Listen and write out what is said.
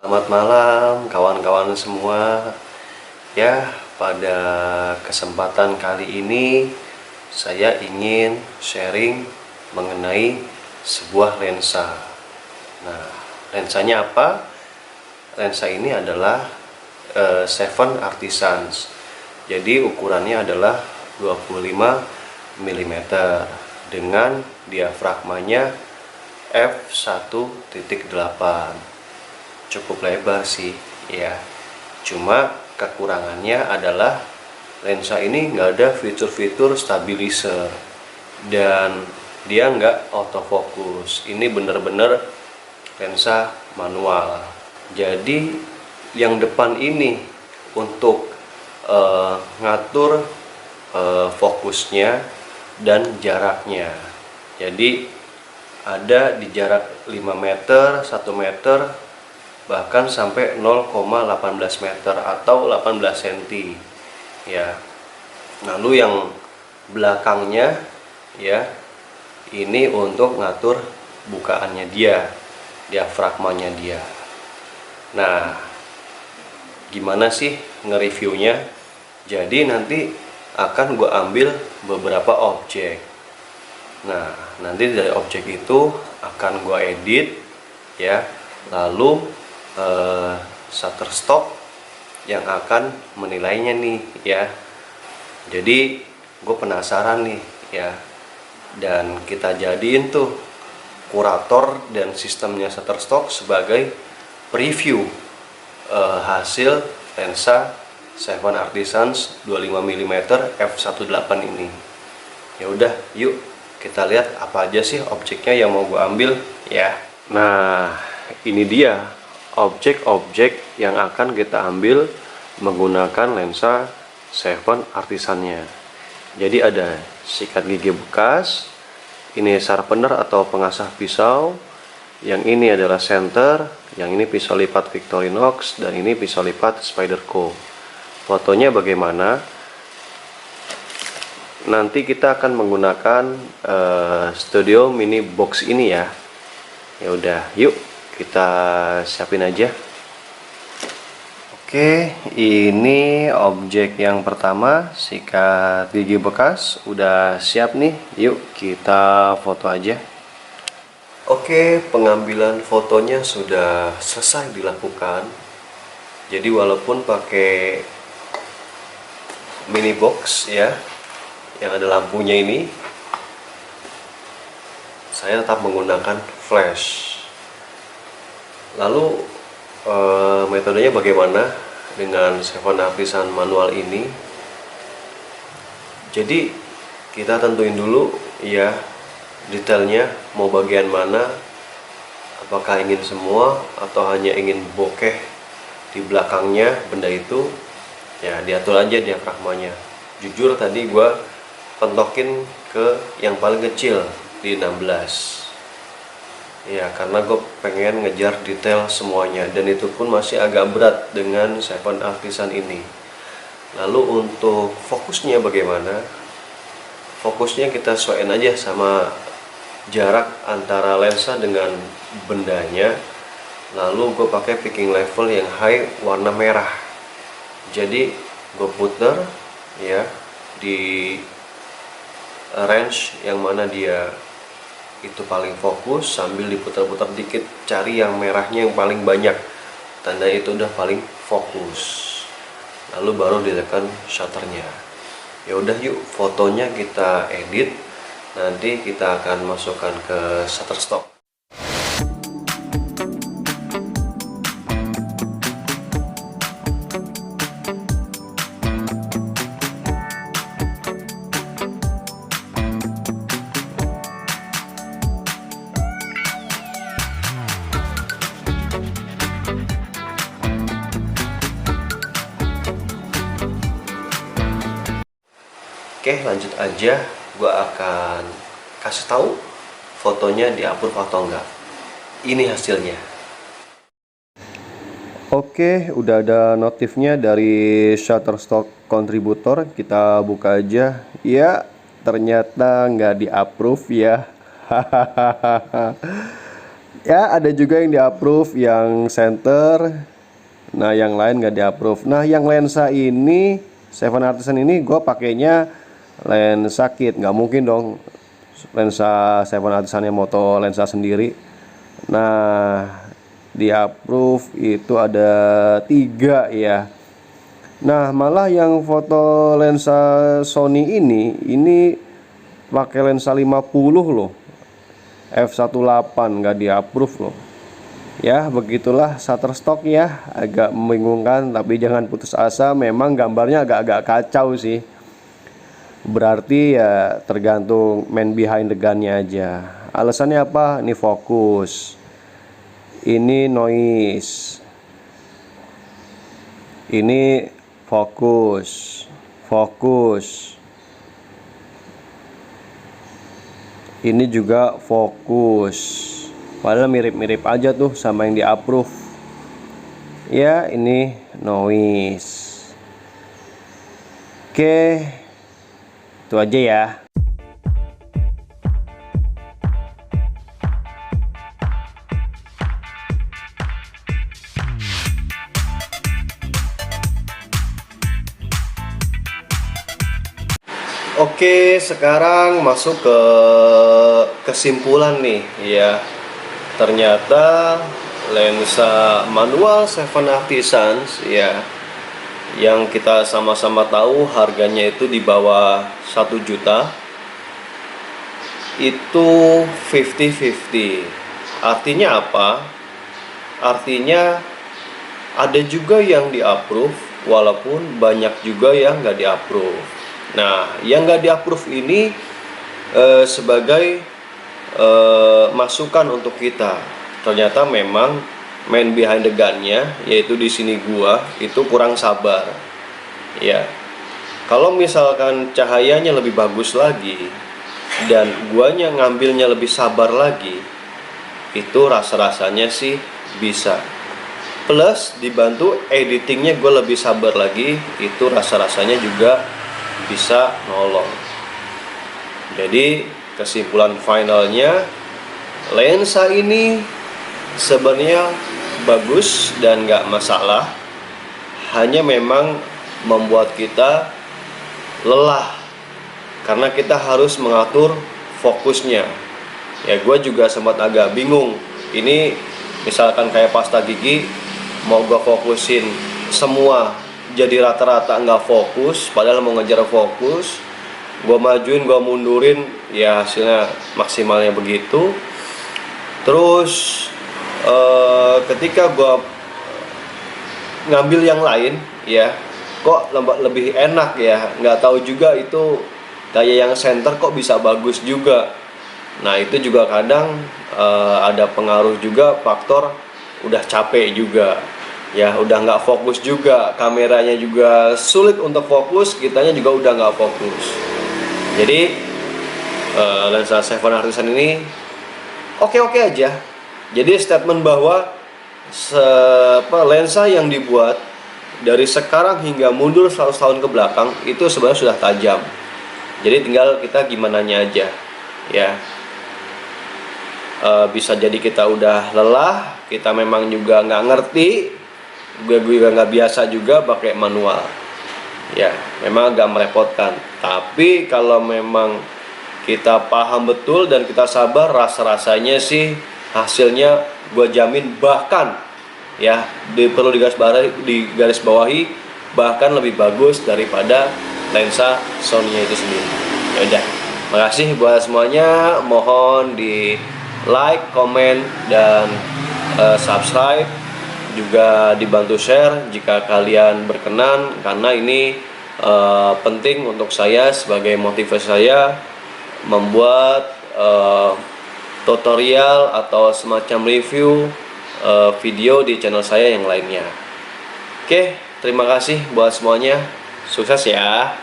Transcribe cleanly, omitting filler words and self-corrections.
Selamat malam kawan-kawan semua. Ya, pada kesempatan kali ini saya ingin sharing mengenai sebuah lensa. Nah, lensanya apa? Lensa ini adalah Seven Artisans. Jadi ukurannya adalah 25 mm dengan diafragmanya f1.8. Cukup lebar sih ya, cuma kekurangannya adalah lensa ini nggak ada fitur-fitur stabilizer dan dia nggak autofocus. Ini bener-bener lensa manual. Jadi yang depan ini untuk ngatur fokusnya dan jaraknya. Jadi ada di jarak 5 meter, 1 meter, bahkan sampai 0,18 meter atau 18 cm ya. Lalu yang belakangnya ya, ini untuk ngatur bukaannya dia, diafragmanya dia. Nah, gimana sih nge-reviewnya? Jadi nanti akan gue ambil beberapa objek. Nah, nanti dari objek itu akan gue edit ya, lalu Shutterstock yang akan menilainya nih ya. Jadi gue penasaran nih ya, dan kita jadiin tuh kurator dan sistemnya Shutterstock sebagai preview hasil lensa Seven Artisans 25 mm f1.8 ini. Ya udah, yuk kita lihat apa aja sih objeknya yang mau gue ambil ya. Nah, ini dia objek-objek yang akan kita ambil menggunakan lensa Seven Artisannya. Jadi ada sikat gigi bekas, ini sharpener atau pengasah pisau, yang ini adalah center, yang ini pisau lipat Victorinox, dan ini pisau lipat Spyderco. Fotonya bagaimana? Nanti kita akan menggunakan studio mini box ini ya. Ya udah, yuk kita siapin aja. Oke, ini objek yang pertama, sikat gigi bekas udah siap nih. Yuk kita foto aja. Oke, pengambilan fotonya sudah selesai dilakukan. Jadi walaupun pakai mini box ya, yang ada lampunya ini, saya tetap menggunakan flash. Lalu metodenya bagaimana dengan Seven Artisan manual ini? Jadi kita tentuin dulu ya detailnya, mau bagian mana, apakah ingin semua atau hanya ingin bokeh di belakangnya benda itu ya, diatur aja diafragmanya. Jujur tadi gua pentokin ke yang paling kecil di 16 ya, karena gue pengen ngejar detail semuanya, dan itu pun masih agak berat dengan Seven Artisan ini. Lalu untuk fokusnya bagaimana? Fokusnya kita sesuaiin aja sama jarak antara lensa dengan bendanya. Lalu gue pakai picking level yang high warna merah. Jadi gue puter ya di range yang mana dia itu paling fokus, sambil diputar-putar dikit, cari yang merahnya yang paling banyak, tanda itu udah paling fokus. Lalu baru ditekan shutternya. Ya udah, yuk fotonya kita edit, nanti kita akan masukkan ke Shutterstock. Oke, lanjut aja. Gua akan kasih tahu fotonya di-upload atau enggak. Ini hasilnya. Oke, udah ada notifnya dari Shutterstock Contributor. Kita buka aja. Ya, ternyata nggak di-approve ya. Ya, ada juga yang di approve yang center. Nah, yang lain nggak di approve. Nah, yang lensa ini Seven Artisan ini gue pakainya lensa kit, nggak mungkin dong lensa Seven Artisan yang moto lensa sendiri. Nah, di approve itu ada 3 ya. Nah, malah yang foto lensa Sony ini pakai lensa 50 loh, f1.8, nggak di approve loh. Ya, begitulah Shutterstock ya, agak membingungkan, tapi jangan putus asa, memang gambarnya agak-agak kacau sih. Berarti ya tergantung man behind the gun-nya aja. Alasannya apa? Ini fokus, ini noise, ini fokus, fokus, ini juga fokus. Padahal mirip-mirip aja tuh sama yang di approve. Ya, ini noise. Oke, itu aja ya. Oke, sekarang masuk ke kesimpulan nih ya. Ternyata lensa manual Seven Artisans ya, yang kita sama-sama tahu harganya itu di bawah 1 juta, itu 50-50. Artinya apa? Artinya ada juga yang di approve, walaupun banyak juga yang nggak di approve. Nah, yang nggak di approve ini sebagai masukan untuk kita. Ternyata memang man behind the gun-nya, yaitu di sini gua itu kurang sabar. Ya, kalau misalkan cahayanya lebih bagus lagi dan guanya ngambilnya lebih sabar lagi, itu rasa-rasanya sih bisa. Plus dibantu editingnya gue lebih sabar lagi, itu rasa-rasanya juga bisa nolong. Jadi kesimpulan finalnya, lensa ini sebenarnya bagus dan nggak masalah, hanya memang membuat kita lelah karena kita harus mengatur fokusnya. Ya, gue juga sempat agak bingung. Ini misalkan kayak pasta gigi, mau gue fokusin semua jadi rata-rata nggak fokus, padahal mau ngejar fokus. Gue majuin, gue mundurin, ya hasilnya maksimalnya begitu. Terus ketika gue ngambil yang lain, ya kok lebih enak ya. Nggak tahu juga itu kayak yang center kok bisa bagus juga. Nah, itu juga kadang ada pengaruh juga, faktor udah capek juga. Ya udah nggak fokus juga, kameranya juga sulit untuk fokus, kitanya juga udah nggak fokus. Jadi lensa Seven Artisan ini oke-oke aja. Jadi statement bahwa lensa yang dibuat dari sekarang hingga mundur 100 tahun ke belakang itu sebenarnya sudah tajam. Jadi tinggal kita gimananya aja ya. Bisa jadi kita udah lelah, kita memang juga nggak ngerti, gue juga nggak biasa juga pakai manual ya, memang agak merepotkan. Tapi kalau memang kita paham betul dan kita sabar, rasa-rasanya sih hasilnya gue jamin, bahkan ya perlu digaris bawahi bahkan lebih bagus daripada lensa Sony itu sendiri. Ya udah, makasih buat semuanya, mohon di like, komen, dan subscribe, juga dibantu share jika kalian berkenan, karena ini penting untuk saya sebagai motivasi saya membuat tutorial atau semacam review video di channel saya yang lainnya. Oke, terima kasih buat semuanya, sukses ya.